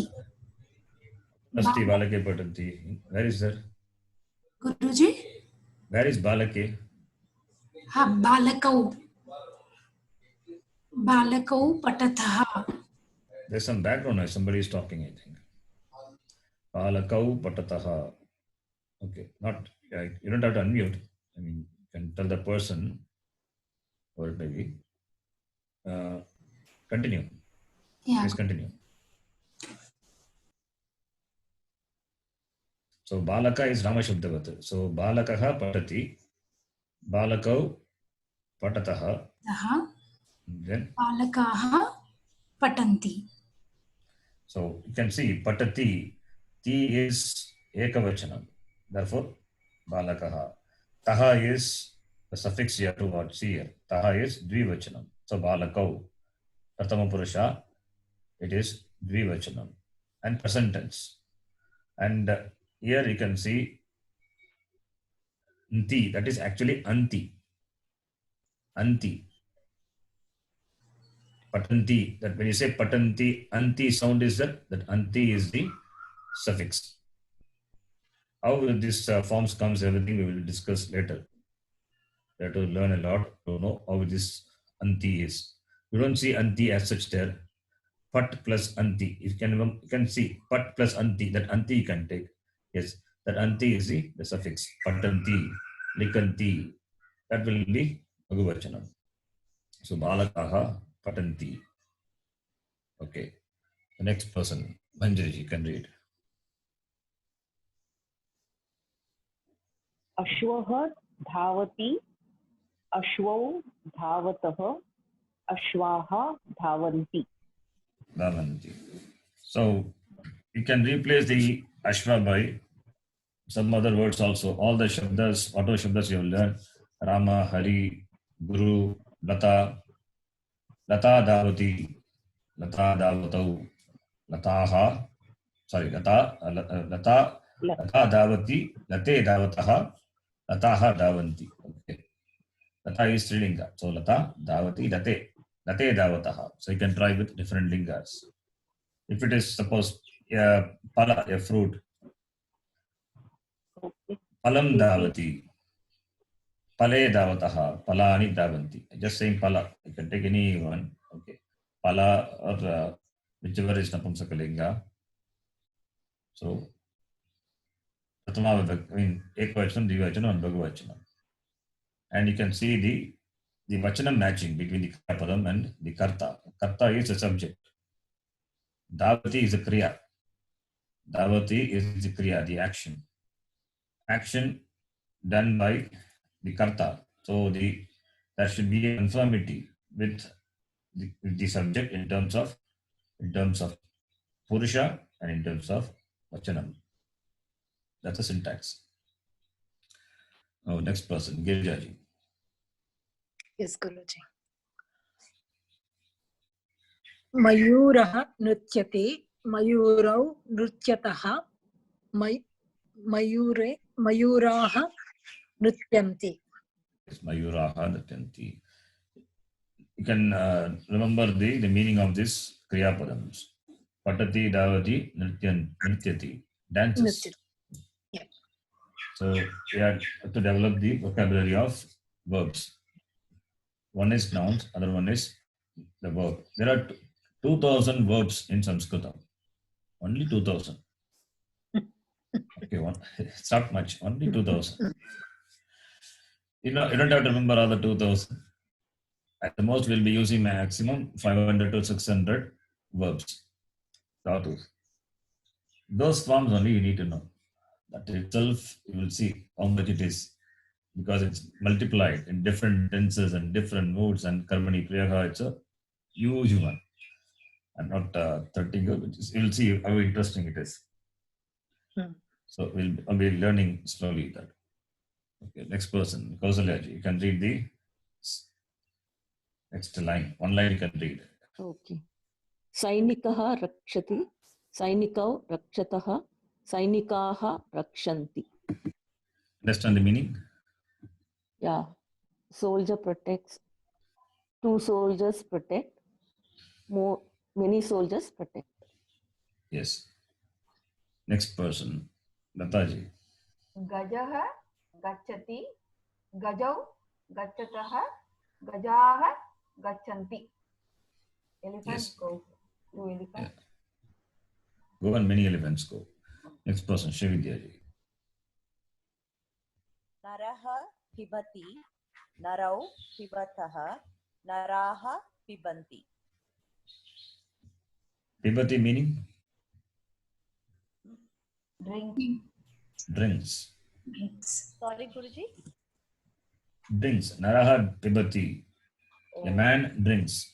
Asti Balake Patanti. Where is that? Guruji Where is Balake? हाँ बालकौ पठतः. There's some background noise. Somebody is talking, I think. Balakau Patataha. Okay, not, you don't have to unmute. I mean, you can tell the person, or maybe. Continue. Yeah. Please continue. So Balaka is Rama Shabdavat. So Balakaha Patati. Balakau Patataha. Then बालकाः पठन्ति. So you can see Patati. Ti is Ekavachanam. Therefore, Balakaha. Taha is the suffix here to what see here. Taha is Dvivachanam. So Balakau. Pratama Purusha. It is Dvivachanam. And present tense. And here you can see Anti. That is actually Anti. Anti. Patanti. That when you say Patanti, Anti sound is that Anti is the suffix. How this forms comes, everything we will discuss later. We have to learn a lot to know how this anti is. You don't see anti as such there. Pat plus anti. You can see pat plus anti. That anti you can take. Yes, that anti is the suffix. Patanti, likanti. That will be Bhagavachanam. So balakaha patanti. Okay. The next person, Manjari, you can read. अश्वः धावति अश्वौ धावतः अश्वाः धावन्ति. Dhavanti. So you can replace the Ashwa by some other words also. All the Shabdas, auto Shabdas you have learned. Rama, Hari, Guru, Lata, Lata Davati, Lata Davatau, Lataha, sorry, Lata Davati, Late Davataha, Lataha Davanti. Okay. Lata is Srilinga. So Lata Davati, Late Davataha. So you can try with different lingas. If it is suppose pala, a fruit, palam davati, pale davataha, palani davanti. Just saying pala. You can take any one. Okay. Pala or whichever is Napumsakalinga. So, Pratama, I mean, Ekvachanam, Dvivachanam, and Bhagavachanam. And you can see the Vachanam matching between the Padam and the Karta. Karta is the subject. Davati is a Kriya. Davati is the Kriya, the action. Action done by the Karta. So there should be a conformity with the subject in terms of Purusha and in terms of Vachanam. That's the syntax. Oh, next person, Girjaji. Yes, Guruji. Mayurah nrutyate, Mayurau nrutyataha, Mayuraha nrutyanti. Yes, Mayuraha nrutyanti. You can remember the meaning of this Kriya Padams. Patati, Davati, Nrityati. Dances. Yeah. So we have to develop the vocabulary of verbs. One is nouns, other one is the verb. There are 2,000 verbs in Sanskritam. Only 2,000. Okay, it's not much. Only 2,000. You don't have to remember all the 2,000. At the most, we'll be using maximum 500 to 600 verbs. Those forms only you need to know. That itself, you will see how much it is, because it's multiplied in different tenses and different moods, and Karmani Priyaga, it's a huge one. I'm not 30 good. You will see how interesting it is. So I'll be learning slowly that. Okay, next person, Kausalyaji. You can read the next line. One line you can read. Okay. Sainikah rakshati, Sainikau rakshataha, Sainikaha rakshanti. Understand the meaning? Yeah. Soldier protects. Two soldiers protect. Many soldiers protect. Yes. Next person, Lataji. Gajah gachati, Gajau gachatah, Gajah gachanti. Elephants go. Two elephants. Yeah. Go and many elephants go. Next person, Shividyaji. Naraha pibati, Narau pibataha, Naraha pibanti. Pibati meaning? Drinks. Sorry, Guruji? Drinks. Naraha pibati. A man drinks.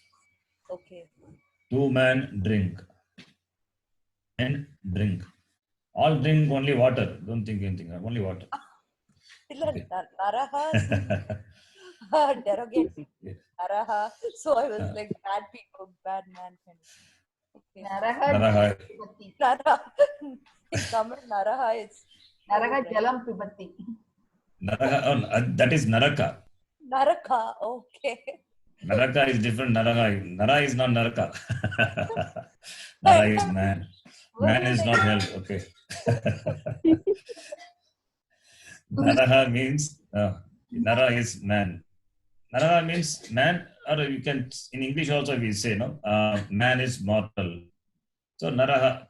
Okay. Two men drink. Men drink. All drink only water. Don't think anything. Only water. Okay. Naraha derogatory. Naraha. So I was like bad people, bad man kind of. Okay. Naraha. Naraha. In Tamil, Naraha is Naraha jalam pibati. Naraha, that is Naraka. Naraka, okay. Naraka is different. Nara is not Naraka. Nara is man. Man is not hell. Okay. Naraha means Nara is man. Naraha means man, or you can in English also we say no. Man is mortal. So Naraha,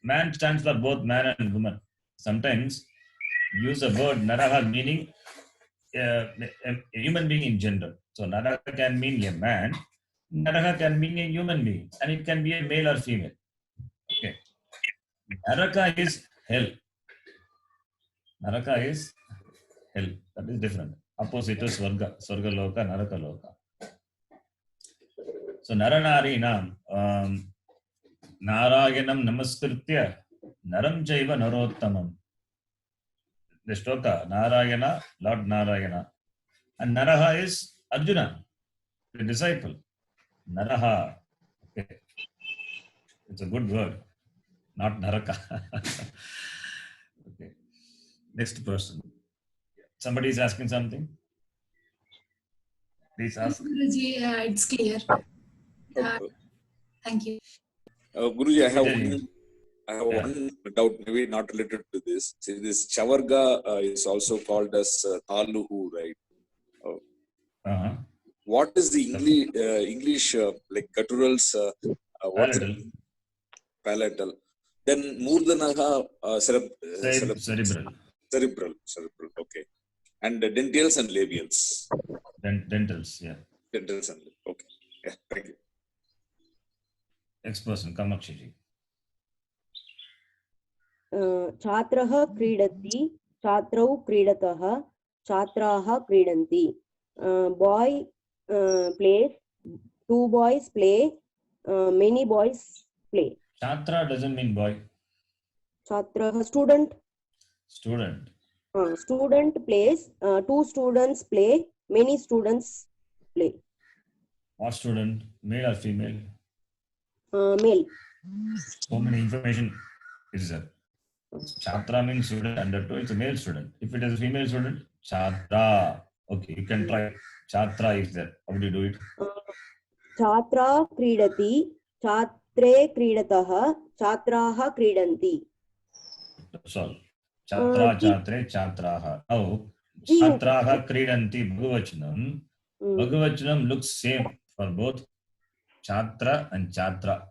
man stands for both man and woman. Sometimes use the word Naraha meaning a human being in general. So Naraha can mean a man. Naraha can mean a human being, and it can be a male or female. Okay. Naraka is hell. Naraka is hell. That is different. Opposite to Swarga. Swarga Loka, Naraka Loka. So Naranari Narayanam Namaskritya Naram Jaiva Narottamam. The shloka Narayana, Lord Narayana. And Naraha is Arjuna, the disciple. Naraha. Okay. It's a good word. Not Naraka. Okay. Next person. Somebody is asking something? Please ask. Guruji, it's clear. Thank you. Guruji, I have one doubt, maybe not related to this. See, this Chavarga is also called as Taluhu, right? What is the English like gutturals? What's palatal? Then Murdanaha cerebral. Cerebral. Okay. And dentals and labials. Dentals, yeah. Dentals and okay. Yeah, thank you. Next person, Kamakshiji. छात्रः क्रीडति, छात्रौ क्रीडतः, छात्राः क्रीडन्ति. Boy plays, two boys play, many boys play. Chatra doesn't mean boy. Chatra, student. Student. Student plays, two students play, many students play. What student? Male or female? Male. So many information is there. Chatra means student, under 2, it's a male student. If it is a female student, Chatra. Okay, you can try. Chatra is there. How do you do it? Chatra kridati, chatre kridatah, chatraha kridanti. That's all. Chatra, chatre, chatraha. Now, chatraha kridanti, Bhagavachanam. Bhagavachanam looks same for both Chatra and Chatra.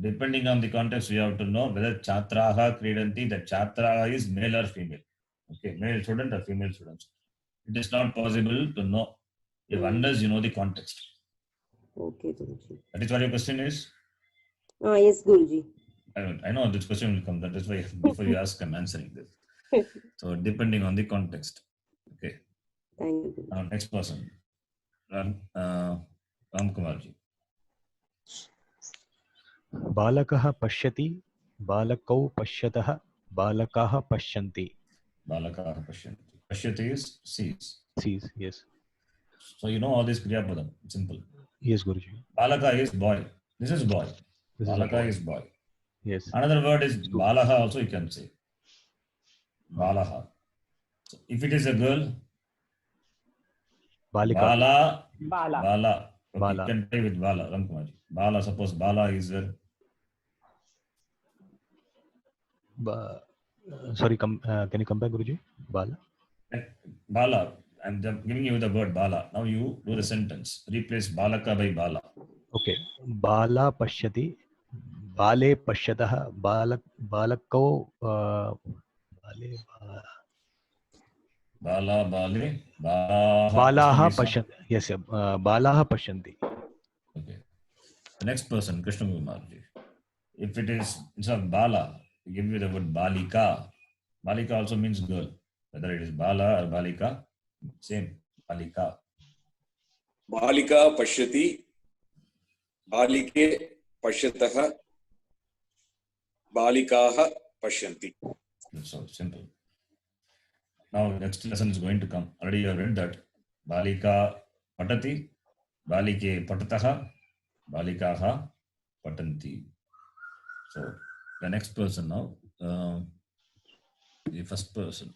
Depending on the context, we have to know whether Chatraha kridanti, the Chatraha is male or female. Okay, male student or female students. It is not possible to know if unless you know the context. Okay, Guruji. That is what your question is? Yes, Guruji. I know this question will come. That is why before you ask, I'm answering this. So depending on the context. Okay. Thank you. Now next person. Ram Kumarji. बालकः पश्यति, बालकौ पश्यतः, बालकाः पश्यन्ति. Balakaha Pashyanti. Pashyati is sees. Sees, yes. So you know all this Kriya Padam. Simple. Yes, Guruji. Balaka is boy. This is boy. Balaka is boy. Yes. Another word is Balaha also you can say. Balaha. So if it is a girl, Balika. Bala. Okay, Bala. you can play with Bala. Ramkumarji. Bala, suppose Bala is there. Sorry, can you come back, Guruji? Bala. Bala. I'm giving you the word Bala. Now you do the sentence. Replace Balaka by Bala. Okay. Bala pashyati. Bale pashyatah. Balakau. Bala, Bale, Balaha pashyanti. Yes, Balaha pashyanti. Okay. The next person, Krishna Kumarji. If it is instead of Bala, we give you the word Balika. Balika also means girl. Whether it is Bala or Balika, same. Balika. Balika pashyati, balike pashyatah, balikaah pashyanti. That's so simple. Now next lesson is going to come. Already you have read that. Balika patati, balike patataha, balikaha patanti. So the next person now, the first person,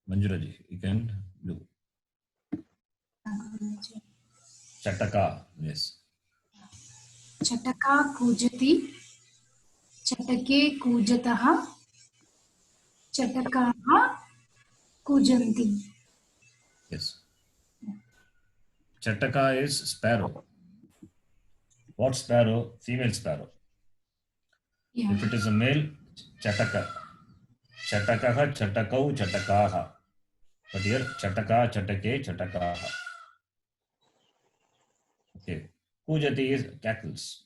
Manjuraji, you can do. Chataka, yes. Chataka kujati, chatake kujataha, chatakaha Kujanti. Yes. Chataka is sparrow. What sparrow? Female sparrow. Yeah. If it is a male, chataka. Chatakaha, chatakau, chatakaha. But here, chataka, chatake, chatakaha. Okay. Kujati is cackles.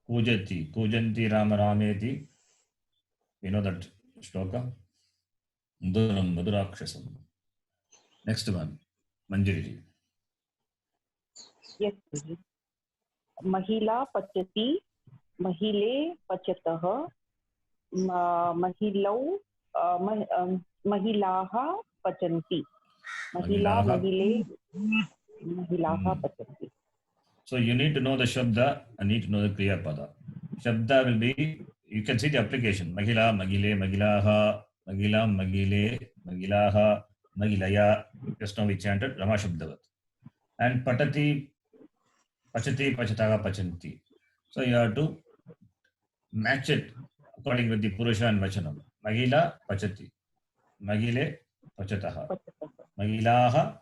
Kujati. Kujanti Rama Rameti. You know that shloka? Maduram Madurakshasam. Next one. Manjiri. Yes, Guruji. Mahila pachati, mahile pachatah, mahilau, mahilaha pachanti. Mahila, mahile, mahilaha pachanti. So you need to know the Shabda and need to know the Kriya Pada. Shabda will be, you can see the application. Mahila, Magile, Magilaha, Magila, Magile, Magilaha, Magilaya. Just now we chanted Rama Shabdavat. And Patati, Pachati, Pachataha, Pachanti. So you have to match it according with the Purusha and Vachanam. Magila, Pachati. Magile, Pachataha. Magilaha,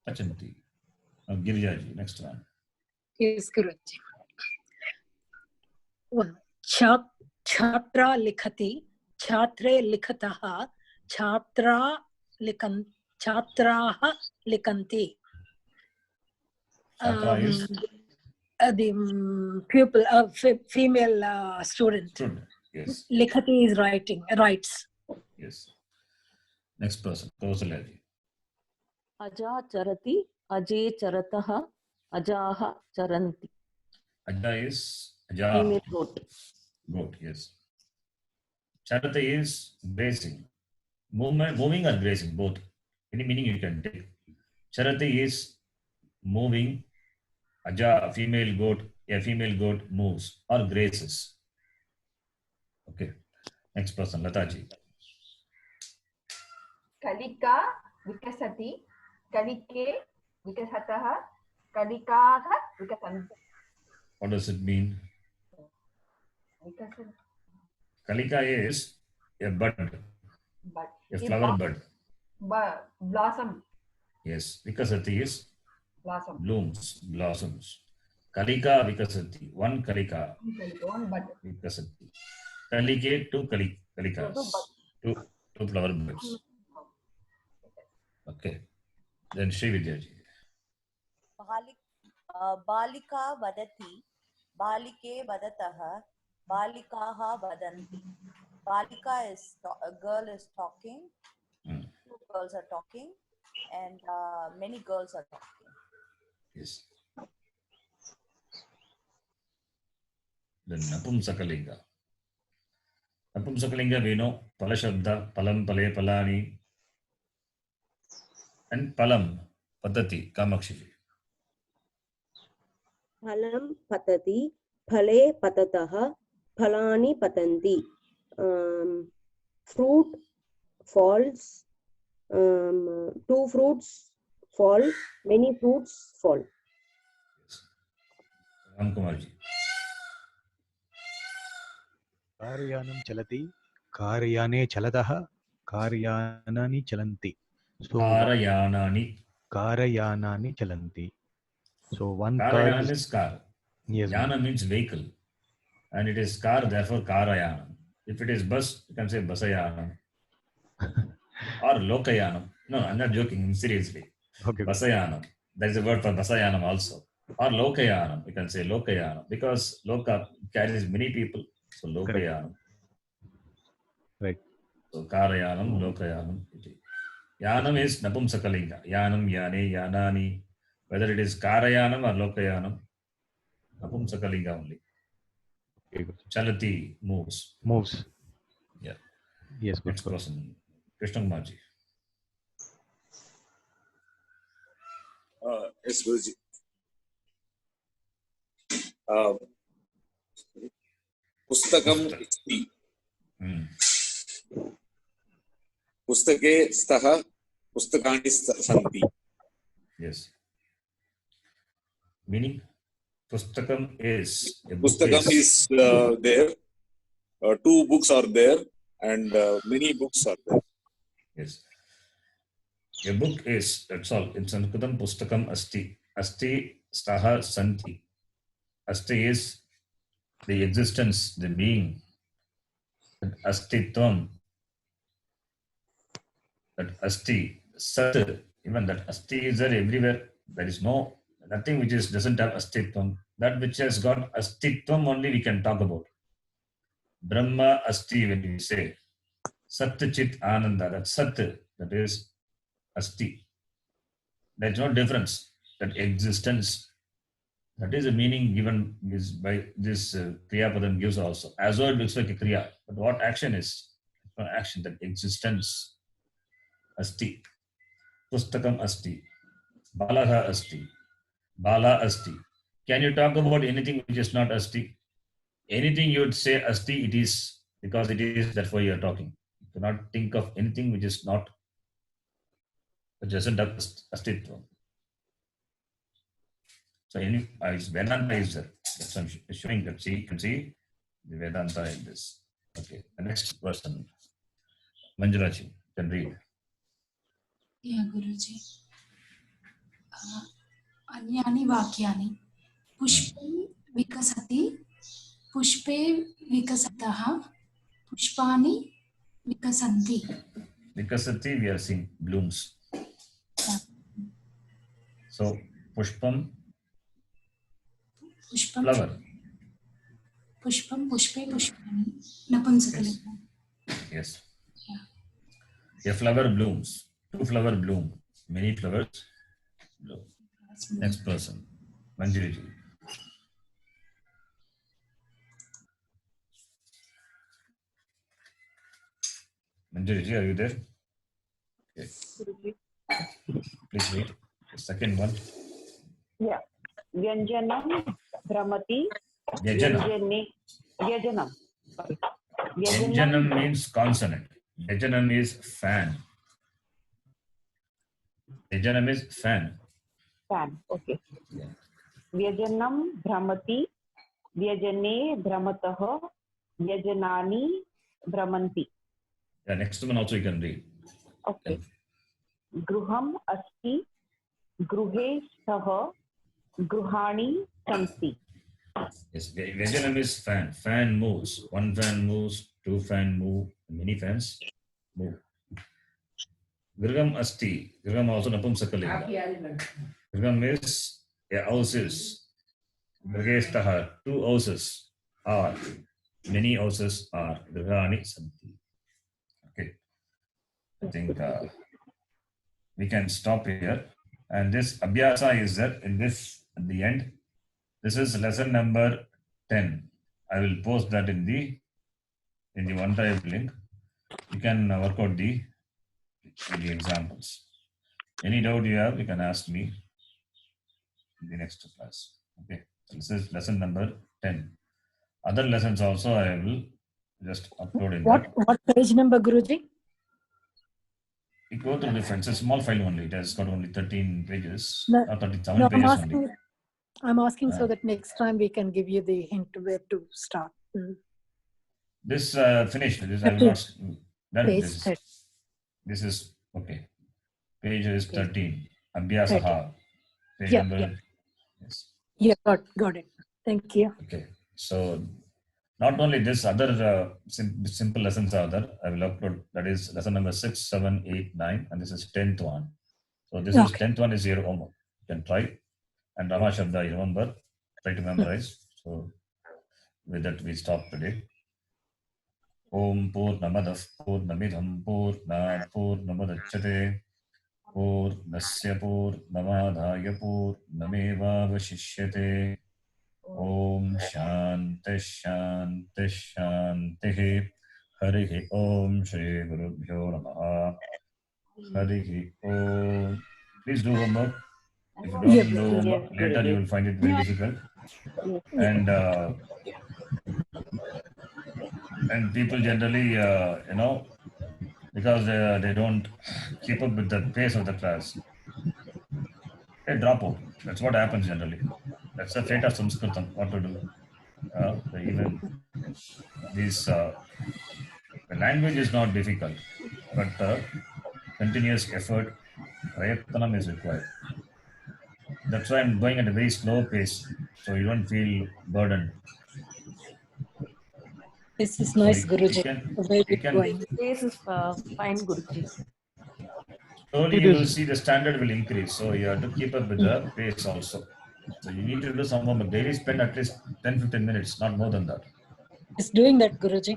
Pachanti. Now Girjaji, next one. Yes, Guruji. Chhatra likhati, chhatre likhataha, chatraha likanti. Chhatra is? The pupil, female student. Yes. Likhati is writes. Yes. Next person, Kausalyaji. Aja charati, ajay charataha, ajaha charanti. Aja is Aja. Female goat. Goat, yes. Charata is grazing. Moving or grazing, both. Any meaning you can take. Charati is moving. Aja, a female goat moves or grazes. Okay. Next person, Lataji. Kalika vikasati, kalike vikasataha, kalikaha vikasanti. What does it mean? Kalika is a bud, a flower bud. Blossom. Yes, Vikasati is Blossom. blossoms. Kalika Vikasati, one Kalika. One bud. Vikasati. Kalike, two Kalikas. Two flower buds. Okay. Then Sri Vidyaji. Balika vadati, balike vadataha, balikaha vadanti. Balika is a girl is talking, two girls are talking, and many girls are talking. Yes. Then Napumsakalinga. Napumsakalinga we know Palashabda, Palam, Pale, Palani, and Palam, Padati, Kamakshi. Phalam patati, phale patataha, phalani patanti. Fruit falls, two fruits fall, many fruits fall. Ramkumarji. Karyanam chalati, karyane chalatah, karyanani chalanti. So Karayanani. Karayanani chalanti. So one Karayanam car is car. Yes. Yana means vehicle. And it is car, therefore Karayanam. If it is bus, you can say Basayanam. Or Lokayanam. No, I'm not joking, seriously. Okay. Basayanam. There is a word for Basayanam also. Or Lokayanam. You can say Lokayanam. Because Loka carries many people. So Lokayanam. Right. So Karayanam, Lokayanam. Yanam is Napumsakalinga. Yanam, Yane, Yanani. Whether it is Karayanam or Lokayanam. Napumsakalinga only. Chalati moves. Moves. Yeah. Yes, good. Next person. Krishnakumarji. Yes, Guruji. Pustakam isti. Pustake staha, pustakani santi. Yes. Meaning? Pustakam is. Pustakam is there. Two books are there, and many books are there. Yes. A book is, that's all. In Sanskritam, pustakam asti. Asti staha santi. Asti is the existence, the being. Astitvam. That asti, sat, even that asti is there everywhere. There is nothing which doesn't have astitvam. That which has got astitvam only we can talk about. Brahma asti, when we say Sat Chit Ananda, that Sat, that is Asti. There's no difference. That existence, that is the meaning given is by this Kriya Padam gives also. As though it looks like a Kriya, but what action is? Action, that existence. Asti. Pustakam Asti. Balaha Asti. Bala Asti. Can you talk about anything which is not Asti? Anything you would say Asti, it is, because it is, that's why you are talking. You cannot think of anything which is not, which doesn't have Astitva. So Vedanta is there. That's what I'm showing that. See, you can see the Vedanta in this. Okay, the next person, Manjulaji, can read. Yeah, Guruji. Anyani Vakyani. Pushpe Vikasati. Pushpe Vikasataha. Pushpani Vikasanti. Vikasati, we are seeing blooms. Yeah. So, Pushpam, Pushpam, flower. Pushpam, Pushpe, Pushpani. Napumsakalika. Yes. Yeah. A flower blooms. Two flower bloom. Many flowers bloom. Next person, Manjuliji. Manjuliji, are you there? Okay. Please read the second one. Yeah. Vyanjanam Brahmati. Vyajanam. Vyajanam. Vyajanam means consonant. Vyajanam is fan. Vyajanam is fan. Fan. Okay. Yeah. Vyajanam Brahmati. Vyajane Brahmataha. Vyajanani Brahmanti. Yeah, next one also you can read. Okay. Gruham Asti. Gruhe Saha. Gruhani Santi. Yes, Vyajanam is fan. Fan moves. One fan moves, two fan move, many fans move. Griham Asti. Griham also Napumsakalinga. Griham is a houses. Grihestaha, two houses are. Many houses are. Grihani Santi. Okay. I think we can stop here. And this Abhyasa is there in this at the end. This is lesson number 10. I will post that in the OneDrive link. You can work out the examples. Any doubt you have, you can ask me in the next class. Okay. So this is lesson number 10. Other lessons also I will just upload in What page number, Guruji? You go through different. It's a small file only. It has got only 13 pages. No, 37 no, pages only. I'm asking so that next time we can give you the hint where to start. This finished. This I will not. This is okay. Page is 13. Abhyasaha. Page number. Yes. Yeah, got it. Thank you. Okay. So not only this, other simple lessons are there. I will upload. That is lesson number 6, 7, 8, 9, and this is 10th one. So this is 10th one is your homework. You can try. And Rama Shabda, you remember, try to memorize. So with that we stop today. Om Purnamadav Purnamidham Purnat Purnamadachyate Purnasya Purnamadhaya Purnameva Vashishyate. Om Shanti Shanti Shanti. Harihi Om Shri Gurubhyo Namaha. Harihi Om. Please do homework. If you don't know homework, later you will find it very difficult. And people generally, because they don't keep up with the pace of the class, they drop out. That's what happens generally. That's the fate of Sanskritam. What to do? Even these, the language is not difficult, but continuous effort, prayatnam is required. That's why I'm going at a very slow pace, so you don't feel burdened. This is nice, you Guruji. can, Very you good can going. This is fine, Guruji. slowly It you is- will see the standard will increase. So you have to keep up with the pace also. So you need to do some homework. Daily spend at least 10-15 minutes, not more than that. Is doing that, Guruji.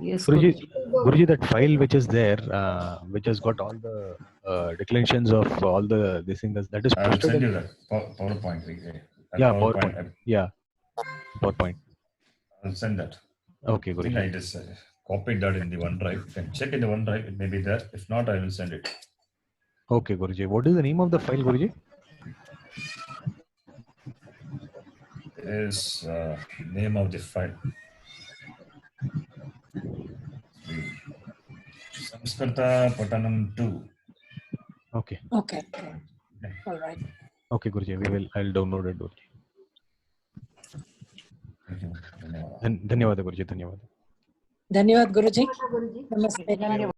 Yes, Guruji, Guruji. Guruji, that file which is there, which has got all the declarations of all the this thing, that is I will posted send in you that PowerPoint. yeah, PowerPoint. Yeah, PowerPoint. I'll send that. Okay, I think Guruji. I just copied that in the OneDrive. You can check in the OneDrive. It may be there. If not, I will send it. Okay, Guruji. What is the name of the file, Guruji? Is name of the file. Samskrita Patanam 2. Okay. Okay. All right. Okay, Guruji. I'll download it, Guruji. Thank you. Dhanyawad, Guruji. Dhanyawad. Dhanyawad, Guruji. Guruji. Namaste.